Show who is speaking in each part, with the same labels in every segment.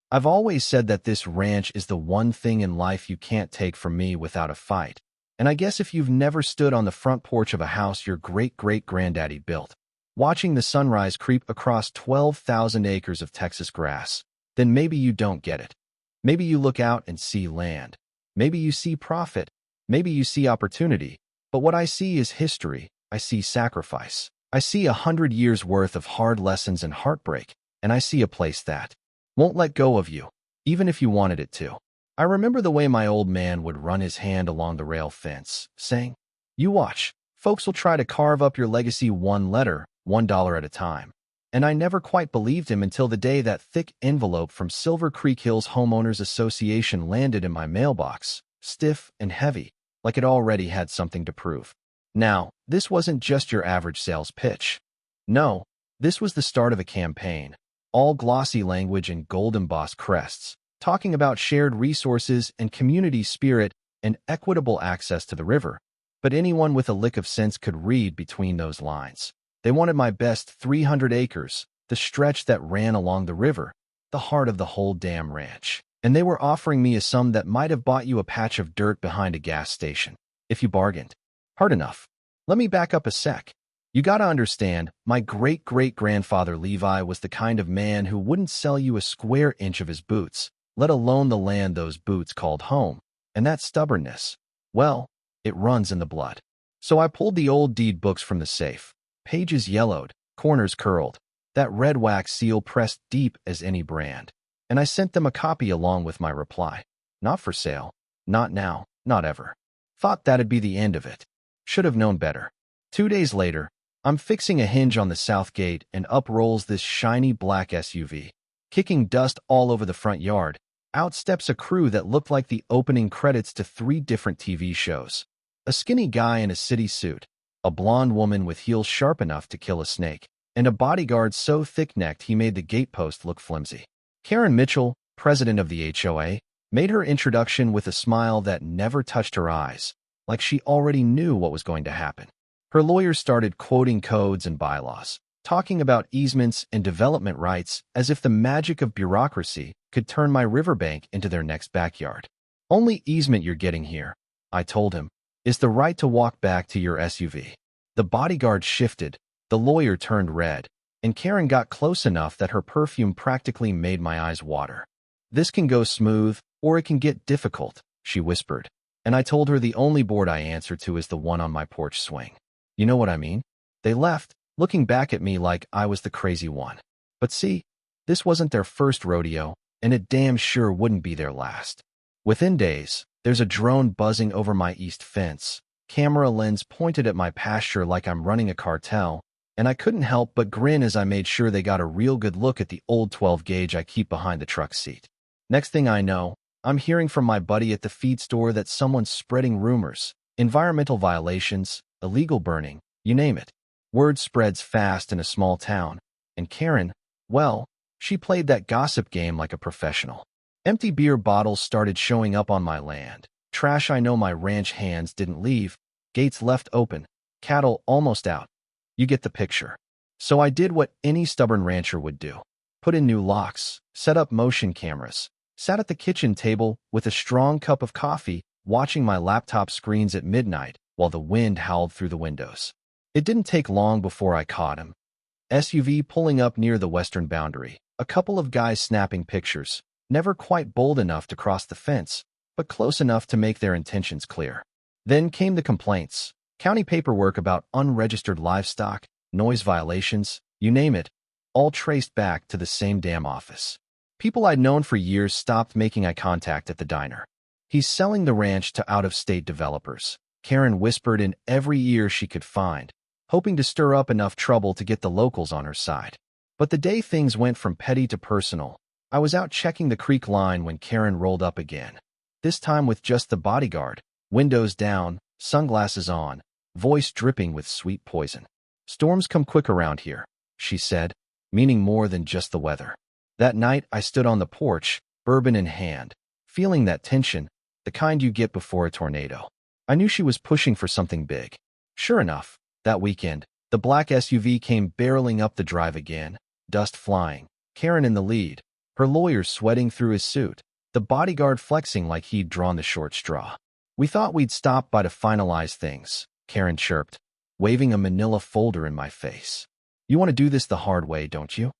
Speaker 1: I've always said that this ranch is the one thing in life you can't take from me without a fight. And I guess if you've never stood on the front porch of a house your great-great-granddaddy built, watching the sunrise creep across 12,000 acres of Texas grass, then maybe you don't get it. Maybe you look out and see land. Maybe you see profit. Maybe you see opportunity. But what I see is history. I see sacrifice. I see 100 years' worth of hard lessons and heartbreak. And I see a place that won't let go of you, even if you wanted it to. I remember the way my old man would run his hand along the rail fence, saying, "You watch, folks will try to carve up your legacy one letter, $1 at a time." And I never quite believed him until the day that thick envelope from Silver Creek Hills Homeowners Association landed in my mailbox, stiff and heavy, like it already had something to prove. Now, this wasn't just your average sales pitch. No, this was the start of a campaign. All glossy language and gold-embossed crests, talking about shared resources and community spirit and equitable access to the river. But anyone with a lick of sense could read between those lines. They wanted my best 300 acres, the stretch that ran along the river, the heart of the whole damn ranch. And they were offering me a sum that might have bought you a patch of dirt behind a gas station, if you bargained. Hard enough. Let me back up a sec. You gotta understand, my great-great-grandfather Levi was the kind of man who wouldn't sell you a square inch of his boots, let alone the land those boots called home. And that stubbornness, well, it runs in the blood. So I pulled the old deed books from the safe, pages yellowed, corners curled, that red wax seal pressed deep as any brand. And I sent them a copy along with my reply. Not for sale. Not now. Not ever. Thought that'd be the end of it. Should have known better. 2 days later, I'm fixing a hinge on the south gate and up rolls this shiny black SUV. Kicking dust all over the front yard, out steps a crew that looked like the opening credits to 3 different TV shows. A skinny guy in a city suit, a blonde woman with heels sharp enough to kill a snake, and a bodyguard so thick-necked he made the gatepost look flimsy. Karen Mitchell, president of the HOA, made her introduction with a smile that never touched her eyes, like she already knew what was going to happen. Her lawyers started quoting codes and bylaws, talking about easements and development rights as if the magic of bureaucracy could turn my riverbank into their next backyard. Only easement you're getting here, I told him, is the right to walk back to your SUV. The bodyguard shifted, the lawyer turned red, and Karen got close enough that her perfume practically made my eyes water. "This can go smooth, or it can get difficult," she whispered, and I told her the only board I answer to is the one on my porch swing. You know what I mean? They left, looking back at me like I was the crazy one. But see, this wasn't their first rodeo, and it damn sure wouldn't be their last. Within days, there's a drone buzzing over my east fence, camera lens pointed at my pasture like I'm running a cartel, and I couldn't help but grin as I made sure they got a real good look at the old 12 gauge I keep behind the truck seat. Next thing I know, I'm hearing from my buddy at the feed store that someone's spreading rumors, environmental violations, illegal burning, you name it. Word spreads fast in a small town, and Karen, well, she played that gossip game like a professional. Empty beer bottles started showing up on my land, trash I know my ranch hands didn't leave, gates left open, cattle almost out. You get the picture. So I did what any stubborn rancher would do. Put in new locks, set up motion cameras, sat at the kitchen table with a strong cup of coffee, watching my laptop screens at midnight while the wind howled through the windows. It didn't take long before I caught him. SUV pulling up near the western boundary, a couple of guys snapping pictures, never quite bold enough to cross the fence, but close enough to make their intentions clear. Then came the complaints, county paperwork about unregistered livestock, noise violations, you name it, all traced back to the same damn office. People I'd known for years stopped making eye contact at the diner. "He's selling the ranch to out-of-state developers," Karen whispered in every ear she could find, hoping to stir up enough trouble to get the locals on her side. But the day things went from petty to personal, I was out checking the creek line when Karen rolled up again. This time with just the bodyguard, windows down, sunglasses on, voice dripping with sweet poison. "Storms come quick around here," she said, meaning more than just the weather. That night I stood on the porch, bourbon in hand, feeling that tension, the kind you get before a tornado. I knew she was pushing for something big. Sure enough, that weekend, the black SUV came barreling up the drive again, dust flying, Karen in the lead, her lawyer sweating through his suit, the bodyguard flexing like he'd drawn the short straw. "We thought we'd stop by to finalize things," Karen chirped, waving a manila folder in my face. "You want to do this the hard way, don't you?"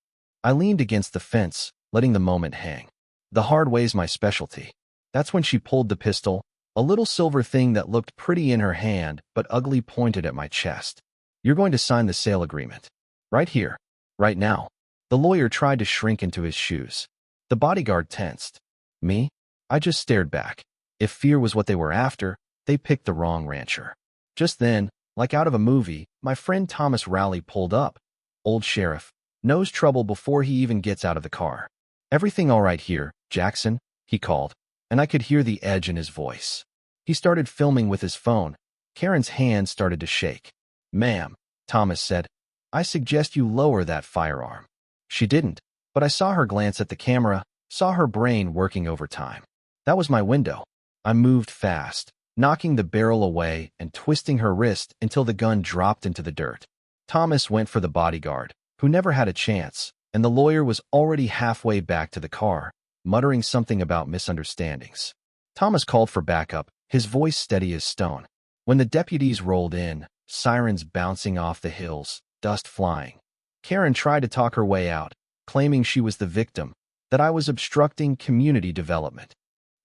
Speaker 1: I leaned against the fence, letting the moment hang. The hard way's my specialty. That's when she pulled the pistol, a little silver thing that looked pretty in her hand but ugly, pointed at my chest. "You're going to sign the sale agreement. Right here. Right now." The lawyer tried to shrink into his shoes. The bodyguard tensed. Me? I just stared back. If fear was what they were after, they picked the wrong rancher. Just then, like out of a movie, my friend Thomas Rowley pulled up. Old sheriff. Knows trouble before he even gets out of the car. "Everything all right here, Jackson?" he called, and I could hear the edge in his voice. He started filming with his phone. Karen's hand started to shake. "Ma'am," Thomas said, "I suggest you lower that firearm." She didn't, but I saw her glance at the camera, saw her brain working overtime. That was my window. I moved fast, knocking the barrel away and twisting her wrist until the gun dropped into the dirt. Thomas went for the bodyguard, who never had a chance, and the lawyer was already halfway back to the car, muttering something about misunderstandings. Thomas called for backup, his voice steady as stone. When the deputies rolled in, sirens bouncing off the hills, dust flying, Karen tried to talk her way out, claiming she was the victim, that I was obstructing community development.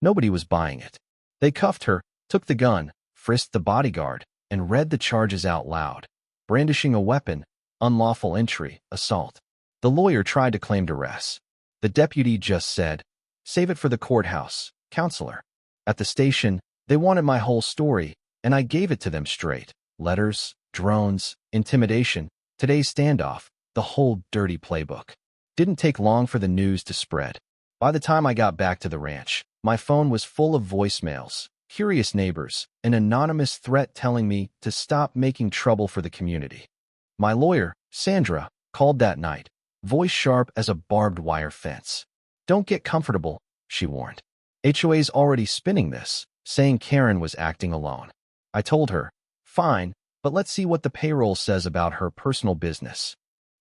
Speaker 1: Nobody was buying it. They cuffed her, took the gun, frisked the bodyguard, and read the charges out loud. Brandishing a weapon, unlawful entry, assault. The lawyer tried to claim duress. The deputy just said, "Save it for the courthouse, counselor." At the station, they wanted my whole story, and I gave it to them straight. Letters, drones, intimidation, today's standoff, the whole dirty playbook. Didn't take long for the news to spread. By the time I got back to the ranch, my phone was full of voicemails, curious neighbors, an anonymous threat telling me to stop making trouble for the community. My lawyer, Sandra, called that night, voice sharp as a barbed wire fence. "Don't get comfortable," she warned. "HOA's already spinning this, saying Karen was acting alone." I told her, "Fine, but let's see what the payroll says about her personal business."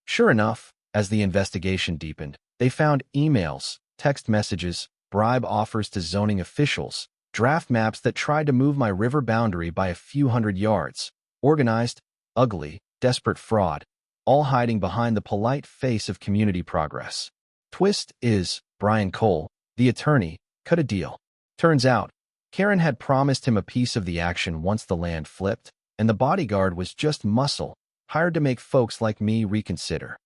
Speaker 1: Sure enough, as the investigation deepened, they found emails, text messages, bribe offers to zoning officials, draft maps that tried to move my river boundary by a few hundred yards, organized, ugly, desperate fraud, all hiding behind the polite face of community progress. Twist is, Brian Cole, the attorney, cut a deal. Turns out, Karen had promised him a piece of the action once the land flipped, and the bodyguard was just muscle, hired to make folks like me reconsider.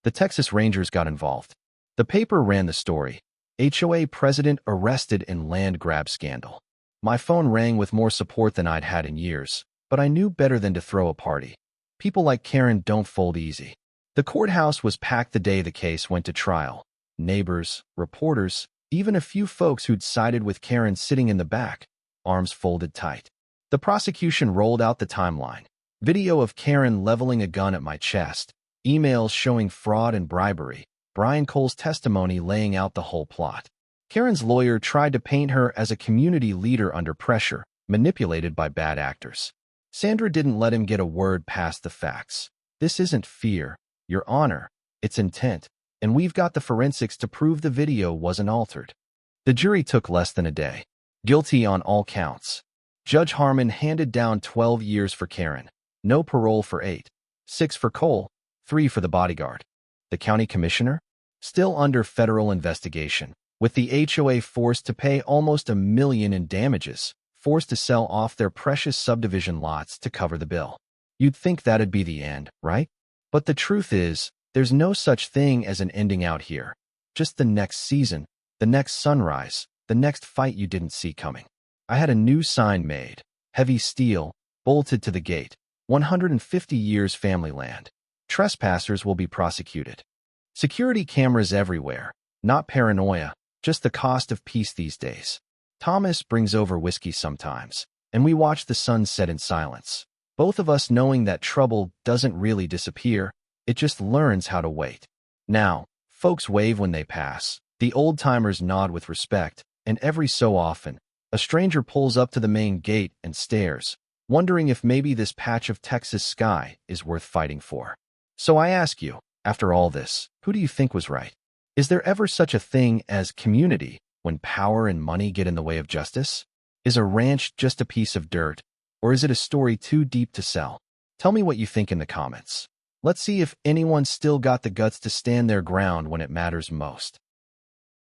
Speaker 1: The Texas Rangers got involved. The paper ran the story. HOA president arrested in land grab scandal. My phone rang with more support than I'd had in years, but I knew better than to throw a party. People like Karen don't fold easy. The courthouse was packed the day the case went to trial. Neighbors, reporters, even a few folks who'd sided with Karen sitting in the back, arms folded tight. The prosecution rolled out the timeline. Video of Karen leveling a gun at my chest, emails showing fraud and bribery, Brian Cole's testimony laying out the whole plot. Karen's lawyer tried to paint her as a community leader under pressure, manipulated by bad actors. Sandra didn't let him get a word past the facts. "This isn't fear, Your Honor, it's intent, and we've got the forensics to prove the video wasn't altered." The jury took less than a day. Guilty on all counts. Judge Harmon handed down 12 years for Karen, no parole for 8, 6 for Cole, 3 for the bodyguard. The county commissioner? Still under federal investigation, with the HOA forced to pay almost $1 million in damages, forced to sell off their precious subdivision lots to cover the bill. You'd think that'd be the end, right? But the truth is, there's no such thing as an ending out here. Just the next season, the next sunrise, the next fight you didn't see coming. I had a new sign made, heavy steel, bolted to the gate, 150 years family land. Trespassers will be prosecuted. Security cameras everywhere, not paranoia, just the cost of peace these days. Thomas brings over whiskey sometimes, and we watch the sun set in silence. Both of us knowing that trouble doesn't really disappear, it just learns how to wait. Now, folks wave when they pass, the old-timers nod with respect, and every so often, a stranger pulls up to the main gate and stares, wondering if maybe this patch of Texas sky is worth fighting for. So I ask you, after all this, who do you think was right? Is there ever such a thing as community when power and money get in the way of justice? Is a ranch just a piece of dirt, or is it a story too deep to sell? Tell me what you think in the comments. Let's see if anyone's still got the guts to stand their ground when it matters most.